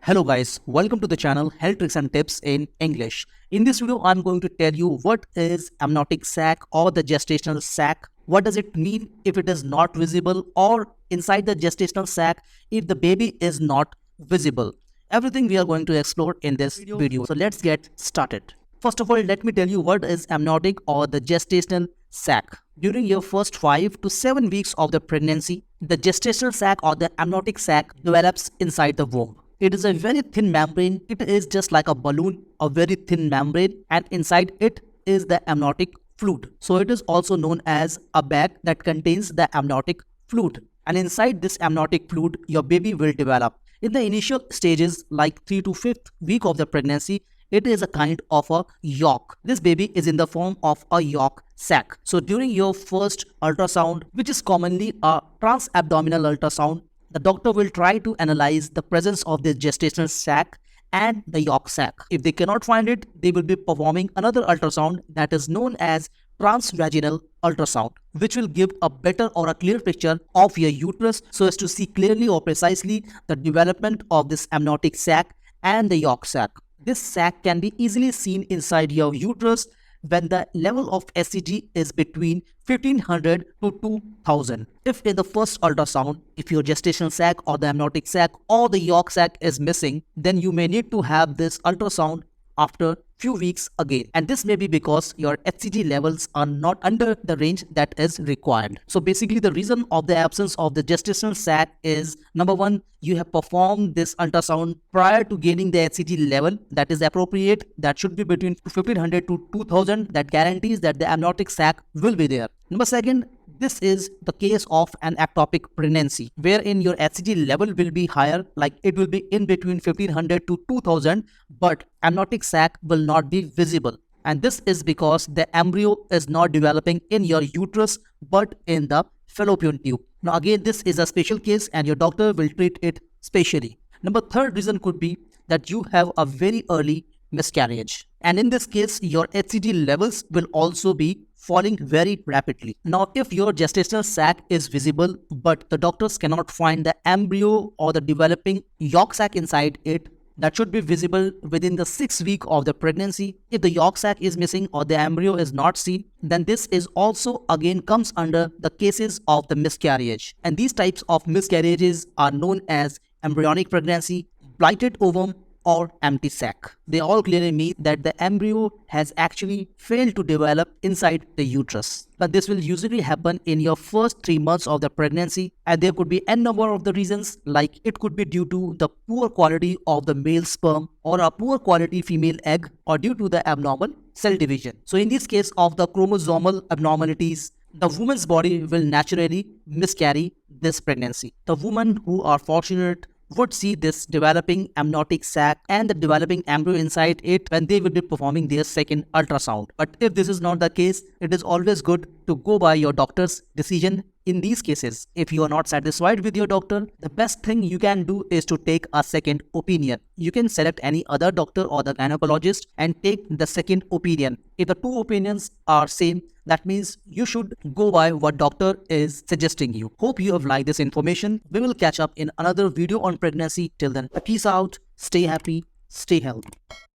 Hello guys, welcome to the channel Health Tricks and Tips in English. In this video, I'm going to tell you what is amniotic sac or the gestational sac. What does it mean if it is not visible, or inside the gestational sac if the baby is not visible. Everything we are going to explore in this video. So let's get started. First of all, let me tell you what is amniotic or the gestational sac. During your first 5 to 7 weeks of the pregnancy, the gestational sac or the amniotic sac develops inside the womb. It is a very thin membrane. It is just like a balloon, a very thin membrane, and inside it is the amniotic fluid. So it is also known as a bag that contains the amniotic fluid. And inside this amniotic fluid, your baby will develop. In the initial stages, like 3 to 5th week of the pregnancy, it is a kind of a yolk. This baby is in the form of a yolk sac. So during your first ultrasound, which is commonly a transabdominal ultrasound, the doctor will try to analyze the presence of the gestational sac and the yolk sac. If they cannot find it, they will be performing another ultrasound that is known as transvaginal ultrasound, which will give a better or a clear picture of your uterus so as to see clearly or precisely the development of this amniotic sac and the yolk sac. This sac can be easily seen inside your uterus when the level of HCG is between 1500 to 2000. If in the first ultrasound, if your gestational sac or the amniotic sac or the yolk sac is missing, then you may need to have this ultrasound after few weeks again, and this may be because your HCG levels are not under the range that is required. So basically the reason of the absence of the gestational sac is, number one, you have performed this ultrasound prior to gaining the HCG level that is appropriate, that should be between 1500 to 2000, that guarantees that the amniotic sac will be there. Number second, this is the case of an ectopic pregnancy, wherein your HCG level will be higher, like it will be in between 1500 to 2000, but amniotic sac will not be visible. And this is because the embryo is not developing in your uterus, but in the fallopian tube. Now again, this is a special case and your doctor will treat it specially. Number third reason could be that you have a very early miscarriage. And in this case, your HCG levels will also be falling very rapidly. Now, if your gestational sac is visible, but the doctors cannot find the embryo or the developing yolk sac inside it, that should be visible within the 6th week of the pregnancy. If the yolk sac is missing or the embryo is not seen, then this is also again comes under the cases of the miscarriage. And these types of miscarriages are known as embryonic pregnancy, blighted ovum, or empty sac. They all clearly mean that the embryo has actually failed to develop inside the uterus. But this will usually happen in your first 3 months of the pregnancy, and there could be n number of the reasons, like it could be due to the poor quality of the male sperm or a poor quality female egg, or due to the abnormal cell division. So in this case of the chromosomal abnormalities, the woman's body will naturally miscarry this pregnancy. The women who are fortunate would see this developing amniotic sac and the developing embryo inside it when they will be performing their second ultrasound. But if this is not the case, it is always good to go by your doctor's decision. In these cases, if you are not satisfied with your doctor, the best thing you can do is to take a second opinion. You can select any other doctor or the gynecologist and take the second opinion. If the two opinions are same, that means you should go by what doctor is suggesting you. Hope you have liked this information. We will catch up in another video on pregnancy. Till then, peace out, stay happy, stay healthy.